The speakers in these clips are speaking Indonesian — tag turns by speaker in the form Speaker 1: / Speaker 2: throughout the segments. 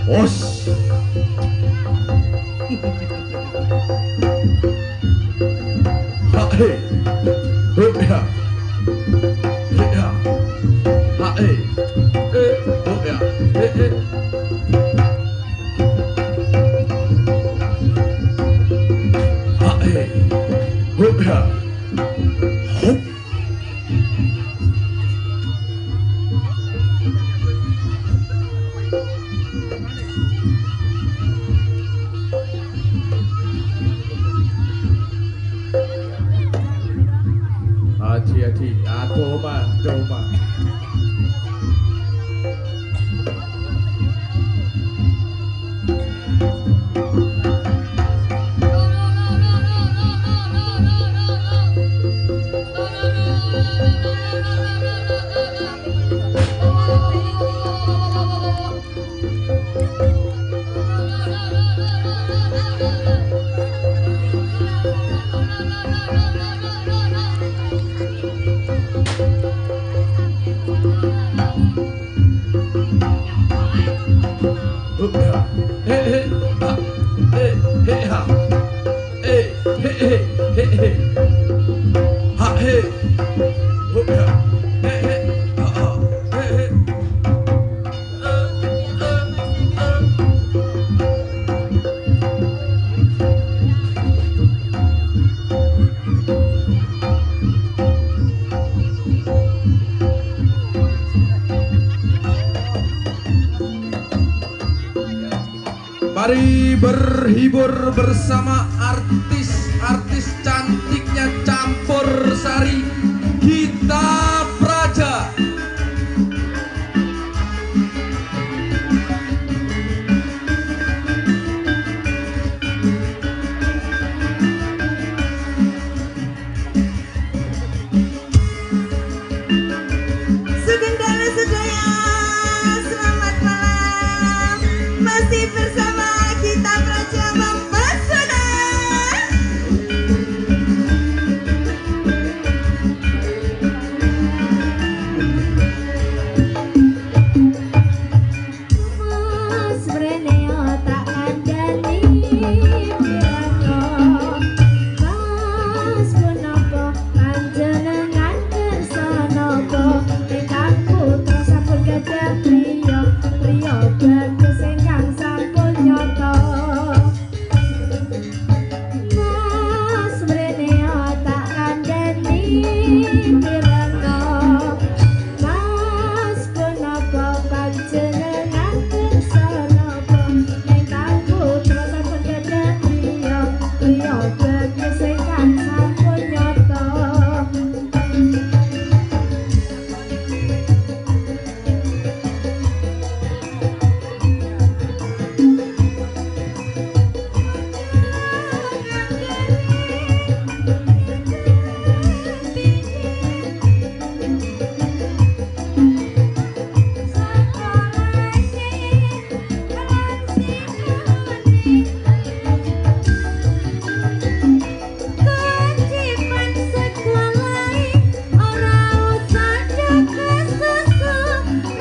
Speaker 1: Os. Hae. Ya. Ya. Hae. Ya. Hae. Ya. Hop. Hati-hati, coba. Mari berhibur bersama artis-artis cantiknya campur sari Gita Praja.
Speaker 2: Sugandala sedaya, selamat malam. Masih bersama Gita Praja mempesona. Mas Breneo tak kandani pirana. Mas punapa panjenengan kersa napa ingkang putra sampun gadah priya bagus ingkang sampun nyata. Mas Breneo tak kandani pirana. Mas punapa panjenengan kersa napa ingkang putra sampun gadah priya bagus ingkang sampun nyata. Kewajiban sekolai ora usah jaga susu,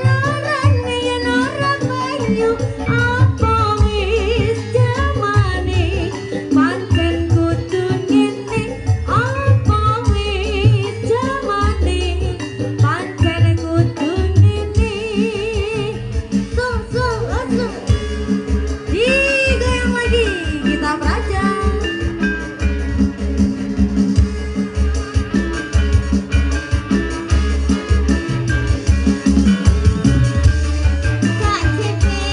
Speaker 2: rarane yen ora banyu apa wis jamane, pancen kudu ngene apa wis jamane, pancen kudu ngene. Susu digoyang lagi Gita Praja. Kak Cici,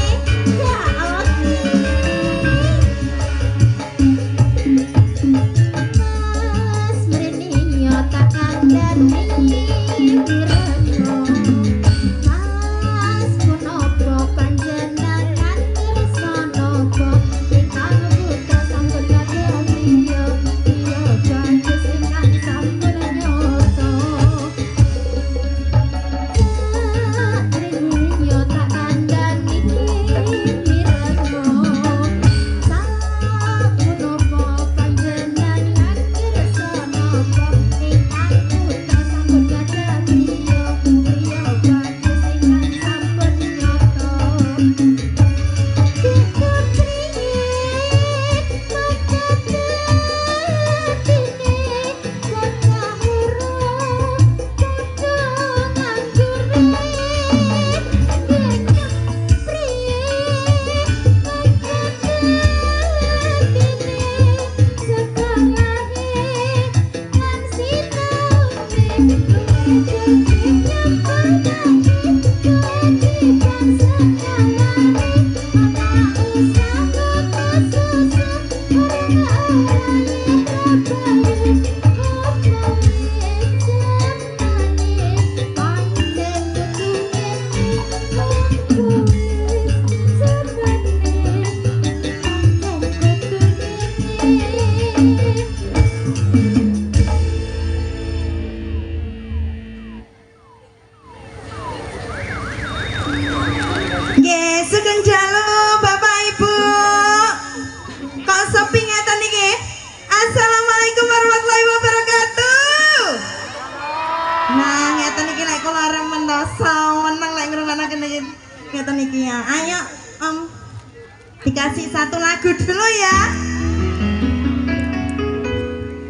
Speaker 3: Dikasih satu lagu dulu ya.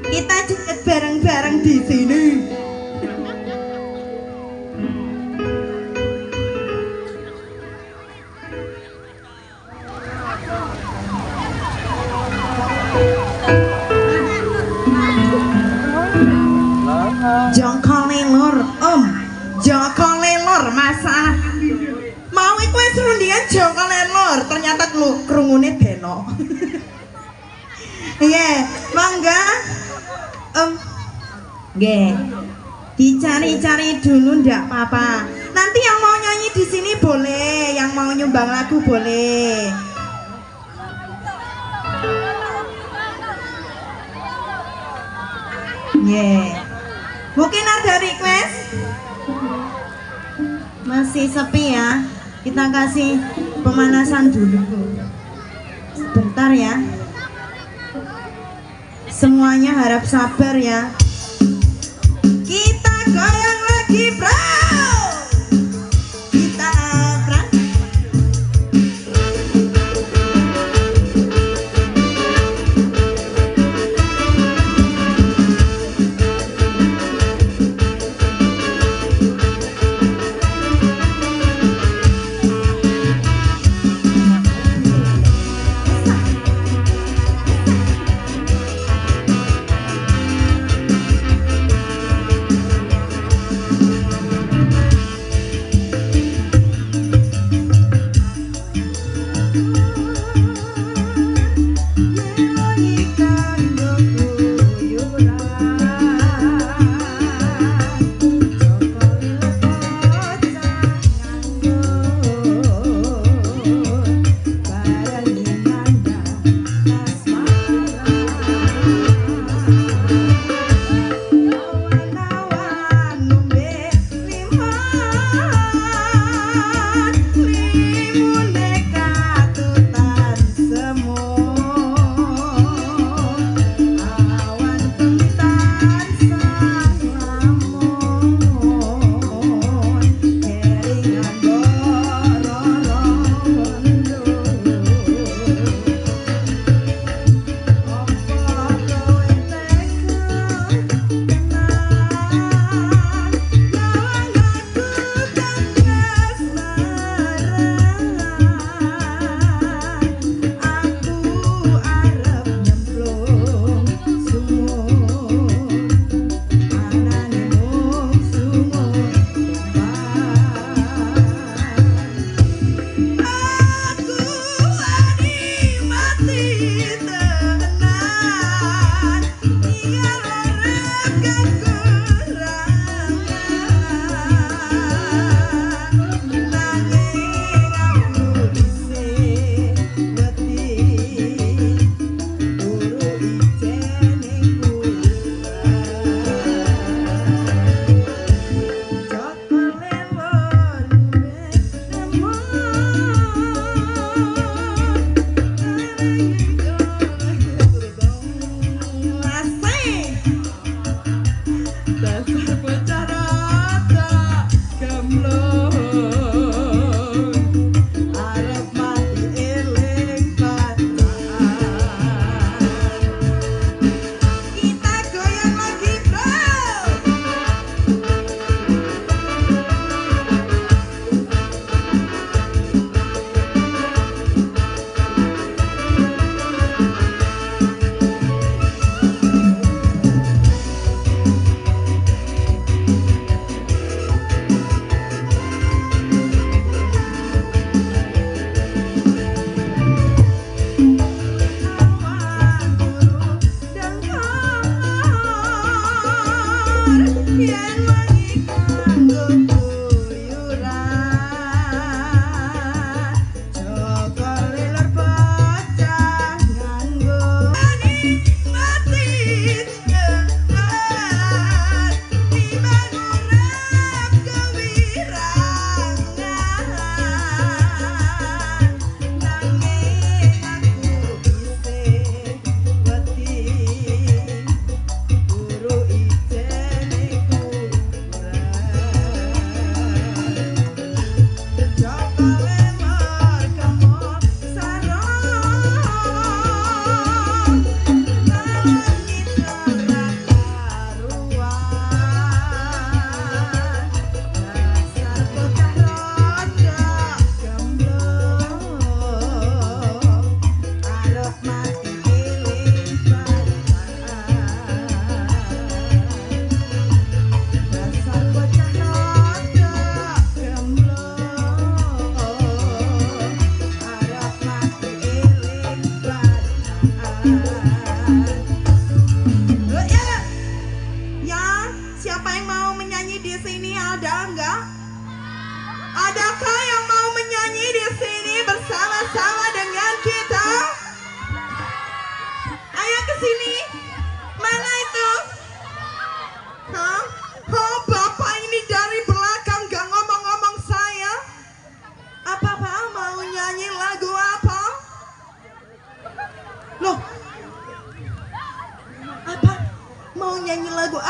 Speaker 3: Kita joget bareng-bareng di sini. Jongkol lelor, jongkol lelor masalah. Mau iku wis rundian jongkol lelor, ternyata krungune beno. Iya, mangga. Nggih. Dicari-cari dulu ndak apa-apa. Nanti yang mau nyanyi di sini boleh, yang mau nyumbang lagu boleh. Yeah. Mungkin ada request? Masih sepi ya. Kita kasih pemanasan dulu. Sebentar ya. Semuanya harap sabar ya. Kita goyang lagi, bro. Kita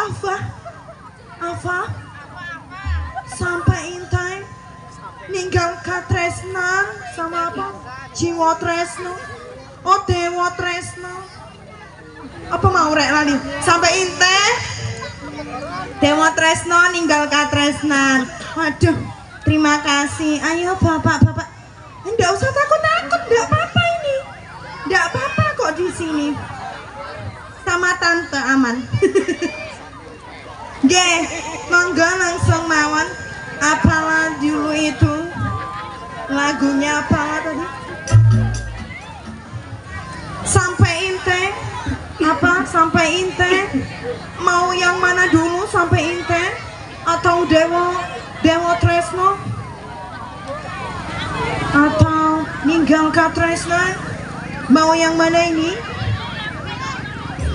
Speaker 3: Apa? Sampai intai ninggal katresnan sama apa? Jiwa tresno. Oh dewa tresno. Apa mau rek lali? Sampai inte dewa tresno ninggal katresnan. Waduh, terima kasih. Ayo bapak. Enggak usah takut-takut, enggak apa-apa ini. Enggak apa-apa kok di sini. Sama tante aman. Nggih, monggo langsung mawon. Apalah dulu itu lagunya apa tadi? Sampai inte. Apa? Sampai inte? Mau yang mana dulu sampai inte? Atau Dewa Tresno? Atau ninggal katresnan? Mau yang mana ini?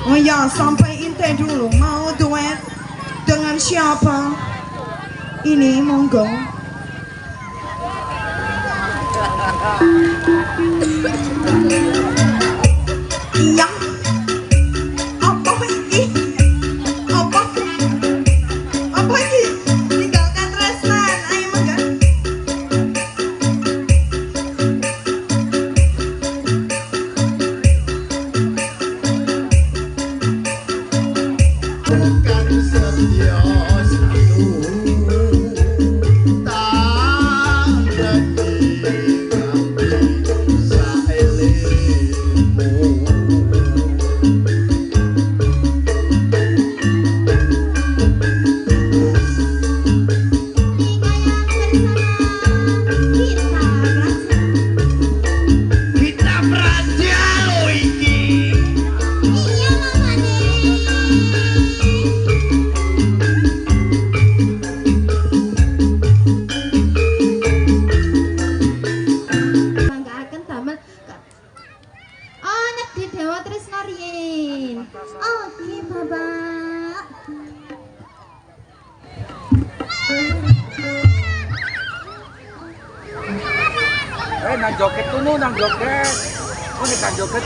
Speaker 3: Oh ya, sampai inte dulu. Mau duet dengan siapa? Ini monggo. Iya. Apa ini? Apa ini? Tinggalkan Tresnan. Ayo mangga.
Speaker 4: Bukan setia satu
Speaker 5: nang joget kuno nang joget. Oh nek kan joget.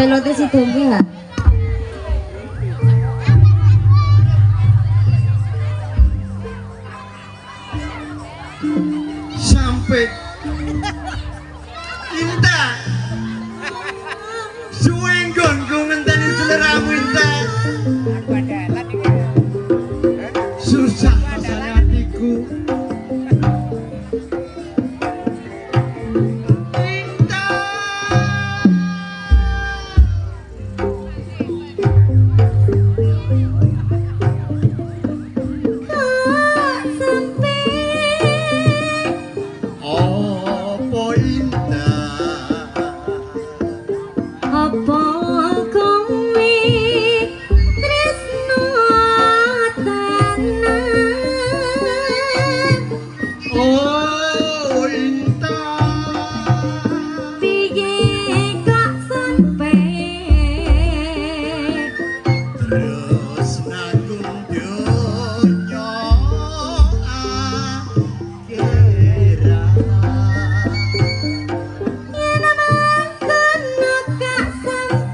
Speaker 2: Pelotnya si Tumpi nggak?
Speaker 4: Sampai Inta suenggon ku ngenteni seleramu Inta susah rasanya hatiku Inta opo Indah
Speaker 2: Apa kowe tresno tenan?
Speaker 4: oh Indah
Speaker 2: Piye kok sampe
Speaker 4: terus nanggung dunya akhirat
Speaker 2: yen mangkono gak sampe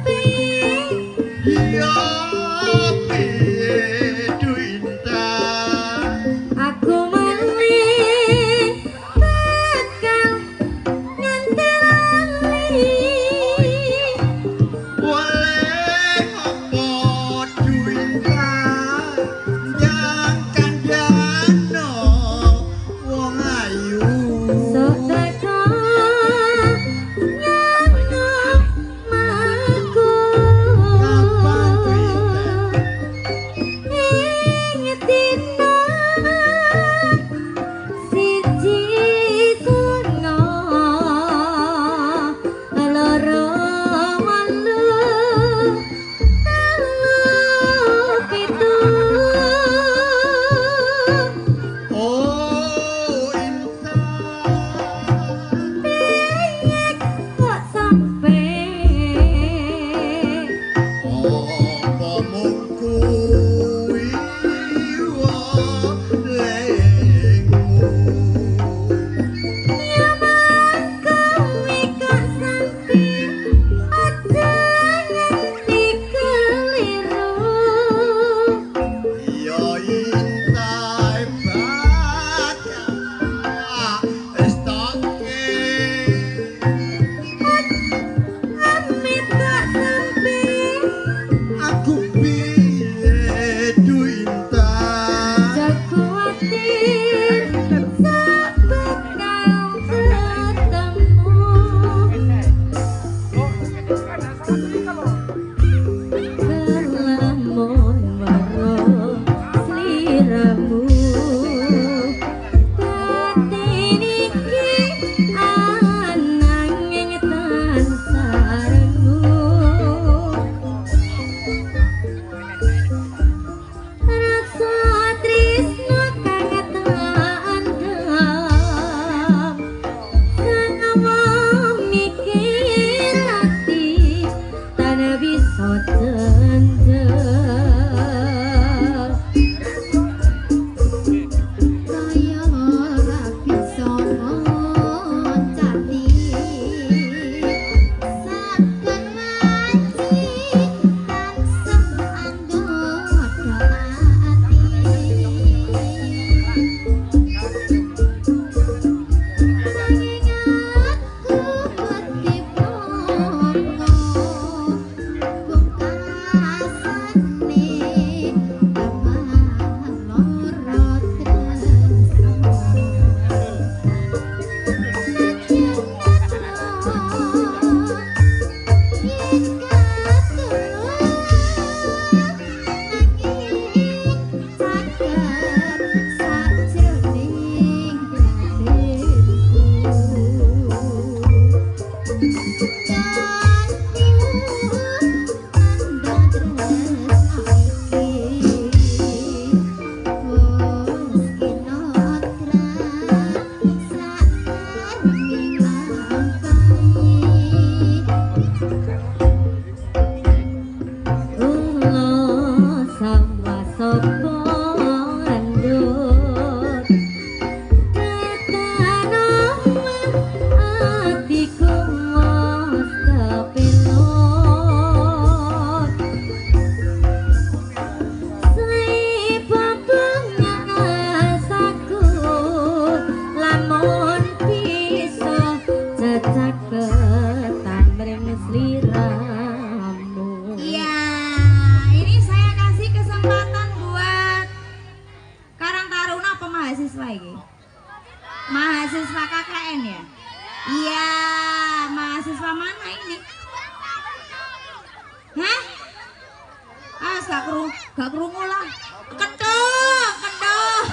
Speaker 2: Gak krungu lah. Kendong, kendong.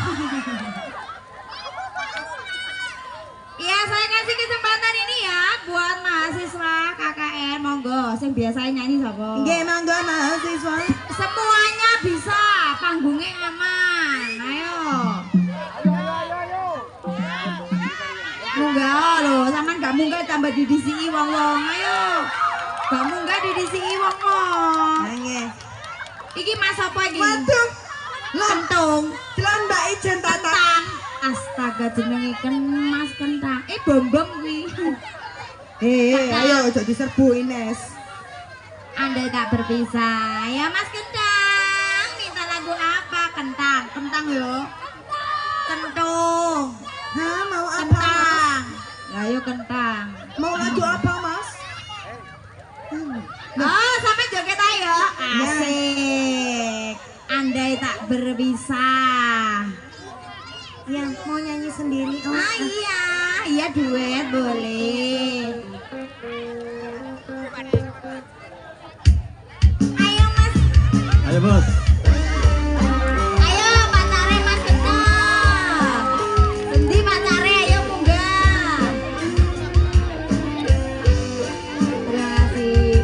Speaker 2: Ya, saya kasih kesempatan ini ya buat mahasiswa KKN, monggo. Sing biasa nyanyi sapa?
Speaker 3: Nggih, mangga mahasiswa.
Speaker 2: Semuanya bisa, panggungnya aman. Ayo. Munggah lho, sampean gak munggah tambah didisiki wong-wong. Ayo. Gak munggah didisiki wong-wong.
Speaker 3: Nggih.
Speaker 2: Iki Mas apa iki?
Speaker 3: Waduh.
Speaker 2: Kentung.
Speaker 3: Delon Mbak Ijen Tata.
Speaker 2: Kentang. Astaga jenenge Mas Kentang. Bom-bom kuwi.
Speaker 3: Ayo aja diserbu Ines.
Speaker 2: Andai tak berpisah. Ya Mas Kentang, minta lagu apa? Kentang, kentang yo. Kentung.
Speaker 3: Hah, mau apa, Mas?
Speaker 2: Kentang. Ayo kentang.
Speaker 3: Mau lagu apa, Mas?
Speaker 2: Oh, sampai joget ayo. Asik. Andai tak berpisah.
Speaker 3: Ya, mau nyanyi sendiri. Oh,
Speaker 2: Iya duet boleh. Ayo Mas.
Speaker 4: Ayo bos.
Speaker 2: Ayo pacare Mas Kentang. Endi pacare ayo munggah. Terima kasih.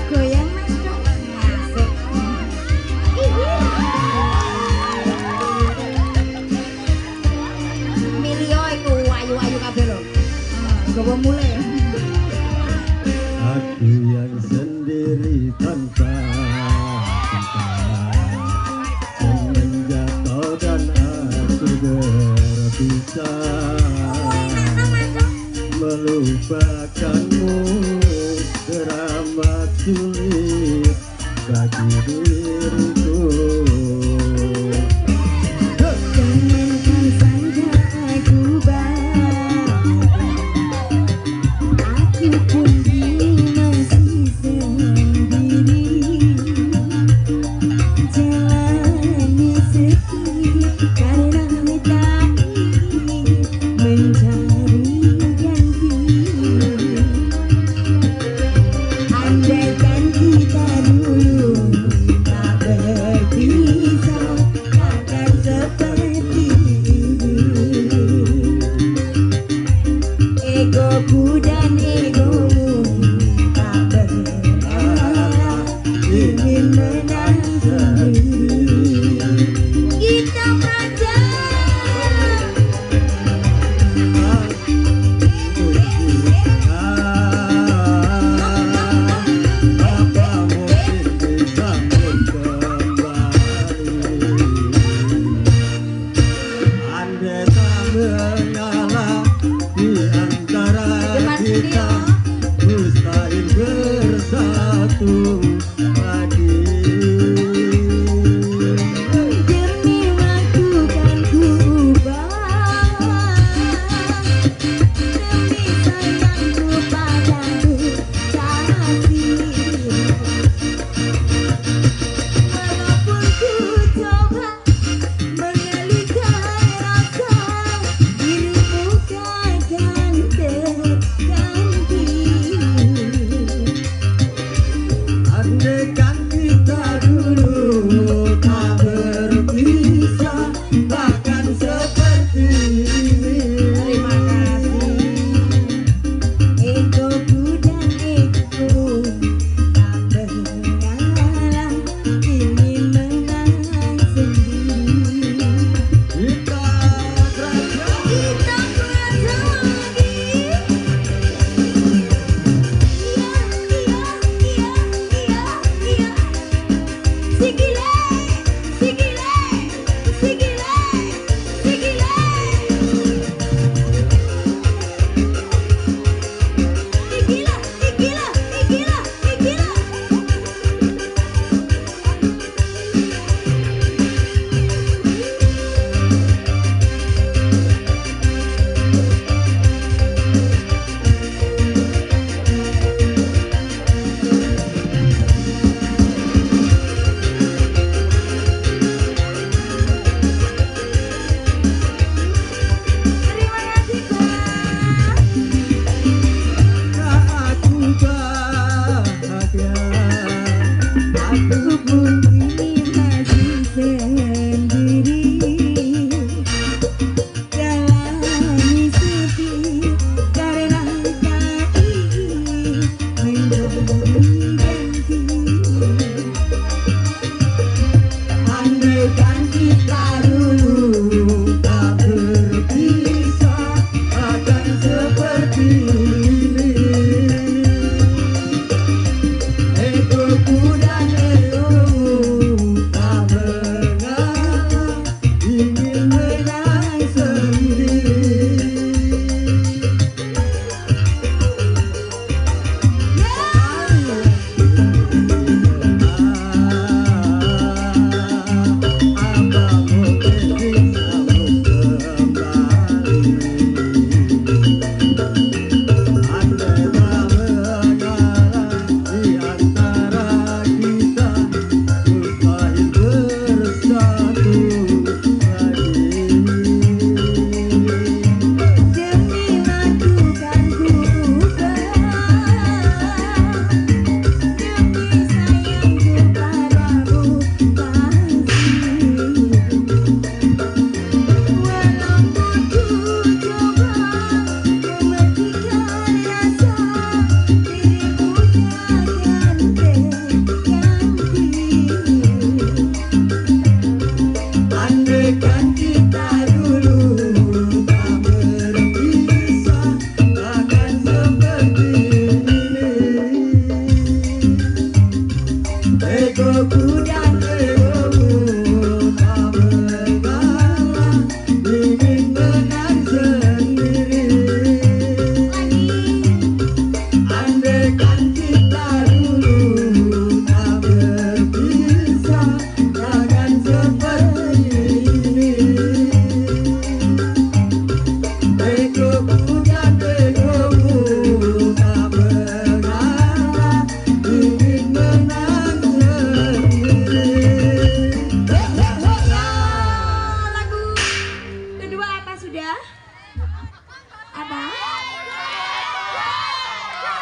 Speaker 2: Goyang Mas Kentang. Asik. Milio iku ayu-ayu kabeh lho. Gawa mulai.
Speaker 4: Aku yang sendiri tanpa cinta. Semenjak kau dan aku berpisah, melupakanmu teramat sulit bagi diriku.
Speaker 2: Jangankan saja aku bahagia, aku pun kini masih sendiri. Jalani sedih karena tak ingin mencari ganti. Andaikan kita dulu tak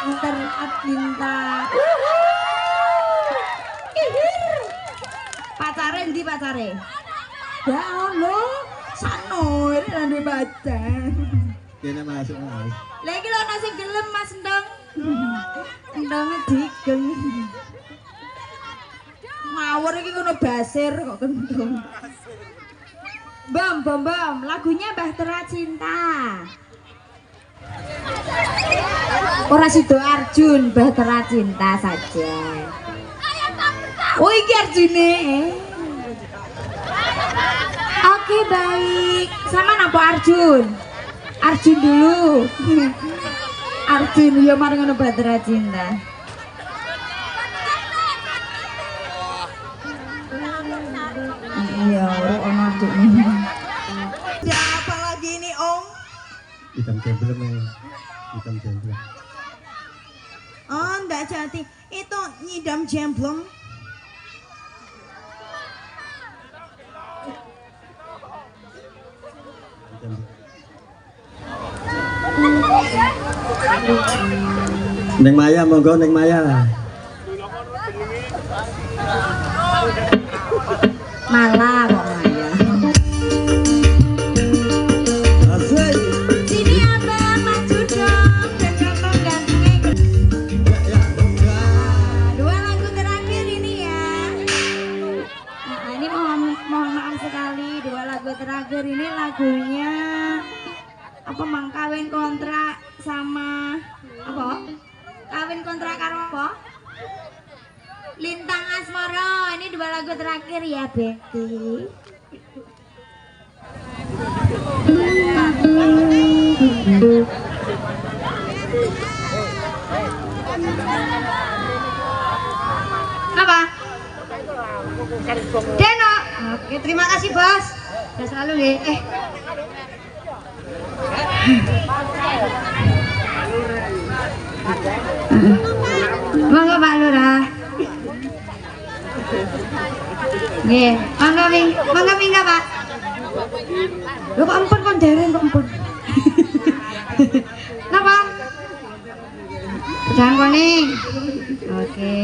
Speaker 2: Nganter Adinta. Pacare endi pacare? Ya ono, sano ini nanti pacar.
Speaker 4: Kene masuk Mas.
Speaker 2: Lah iki lho ana sing gelem Mas Endong. Endonge digeng. Ngawur iki ngono basir kok kendung. Bam, lagunya Bahtera Cinta. Ora Sido Arjun, Bahtera Cinta saja. Oh iki Arjune. Oke baik. Sama napa Arjun? Arjun dulu. Arjun ya mari ngono Bahtera Cinta. Iya, ono Arjun.
Speaker 3: Ya apa lagi ini Om?
Speaker 4: Hitam jemblem ya. Hitam jemblem.
Speaker 3: Oh enggak jadi. Itu nyidam jemblem.
Speaker 4: Neng Maya monggo Neng Maya.
Speaker 2: Malah kok Maya.
Speaker 4: Asik.
Speaker 2: Sini abang maju dong dan kantong gantengnya. Dua lagu terakhir ini ya. Nah, ini mohon maaf sekali dua lagu terakhir ini lagunya apa mang kawin kontrak sama apa? Kawin kontrak karo apa? Lintang Asmara. Ini dua lagu terakhir ya Betty. Apa? Deno. Oke, terima kasih bos. Udah selalu nih. Monggo Pak Lurah. Nggih, monggo mingga Pak. Lho kok empun kon dereng kok empun. Napa? Pedang kuning. Oke.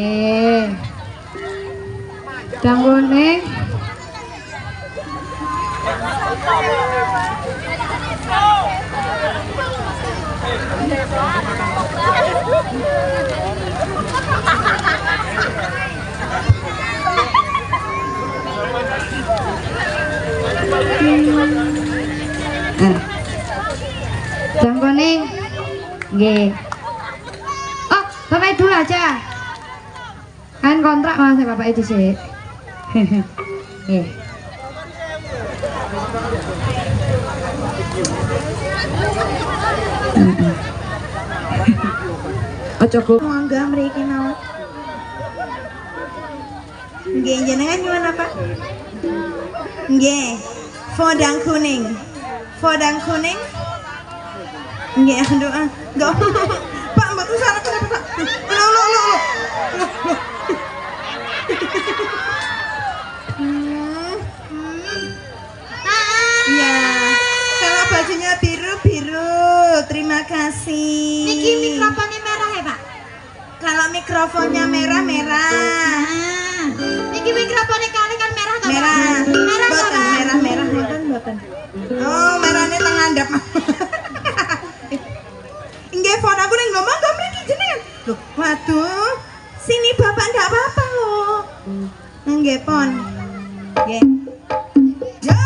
Speaker 2: Pedang kuning. Pedang kuning. Nggih. Oh, Bapak dulu aja. Kan kontrak Mas Bapak itu sih. Nggih. Ojo kok
Speaker 3: Mangga mriki mau. Nggih jenengan nyuwun apa? Nggih. Fodang kuning. Fodang kuning. Nggih aduh. Enggak. Pak mboten salah Pak. Lo. Ya, kalau bajunya biru. Terima kasih.
Speaker 2: Niki mikrofonnya merah ya, Pak?
Speaker 3: Kalau mikrofonnya merah.
Speaker 2: Niki mikrofonnya kali kan merah toh, Pak?
Speaker 3: Merah. Boten. Oh, merahnya tengah andap. Nggih, phone aku ning ngomong kok mriki jenengan. Loh, waduh. Sini Bapak ndak apa-apa loh. Nggih, pon. Nggih. Ya.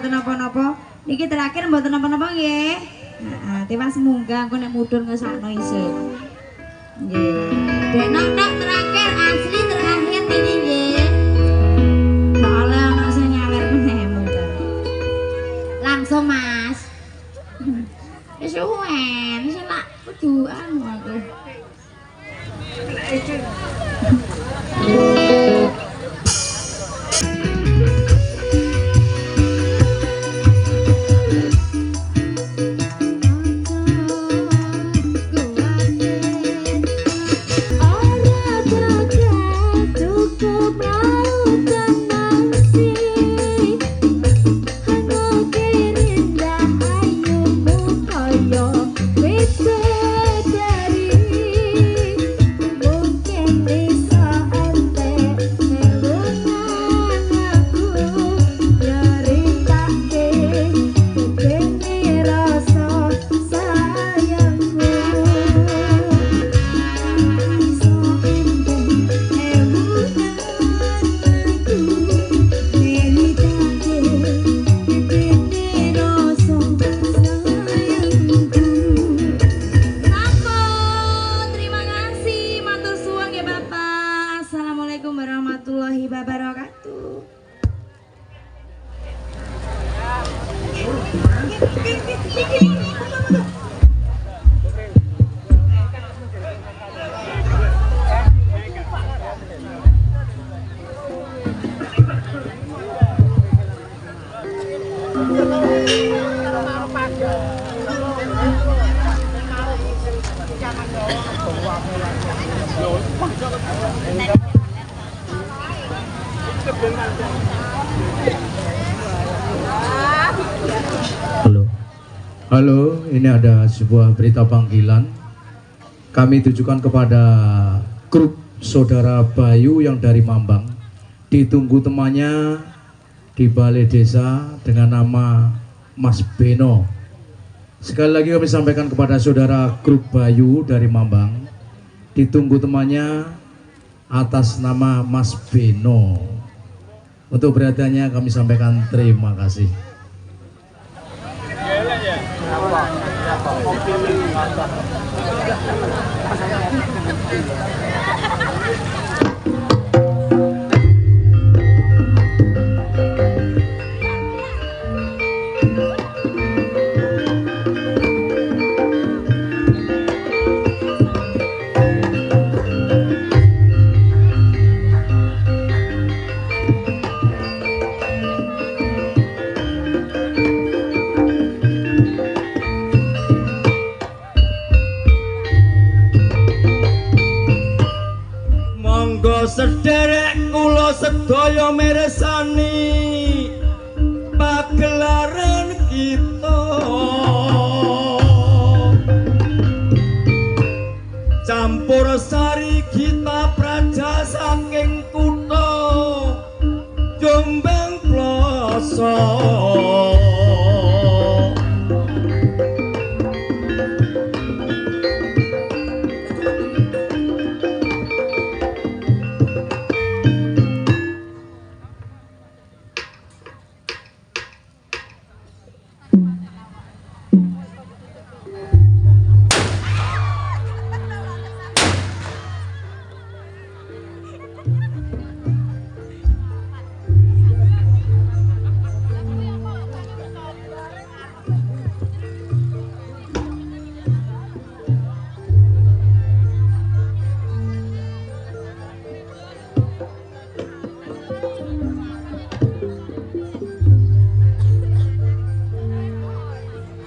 Speaker 2: mboten napa-napa. Niki terakhir mboten napa-napa nggih. Heeh, tiwas munggah engko nek mudhun ngesakno isin. Nggih. Denok terakhir asli terakhir niki nggih. Soalnya anak sing nyawer meneh munggah. Langsung Mas. Wis suwen, sing lak kudu anu aku.
Speaker 1: Halo, ini ada sebuah berita panggilan. Kami tujukan kepada grup saudara Bayu yang dari Mambang. Ditunggu temannya di balai desa dengan nama Mas Beno. Sekali lagi kami sampaikan kepada saudara grup Bayu dari Mambang. Ditunggu temannya atas nama Mas Beno. Untuk perhatiannya kami sampaikan terima kasih.
Speaker 6: Sederek kula sedaya mirsani pagelaran kita campur sari kita praja saking kutha Jombang Ploso.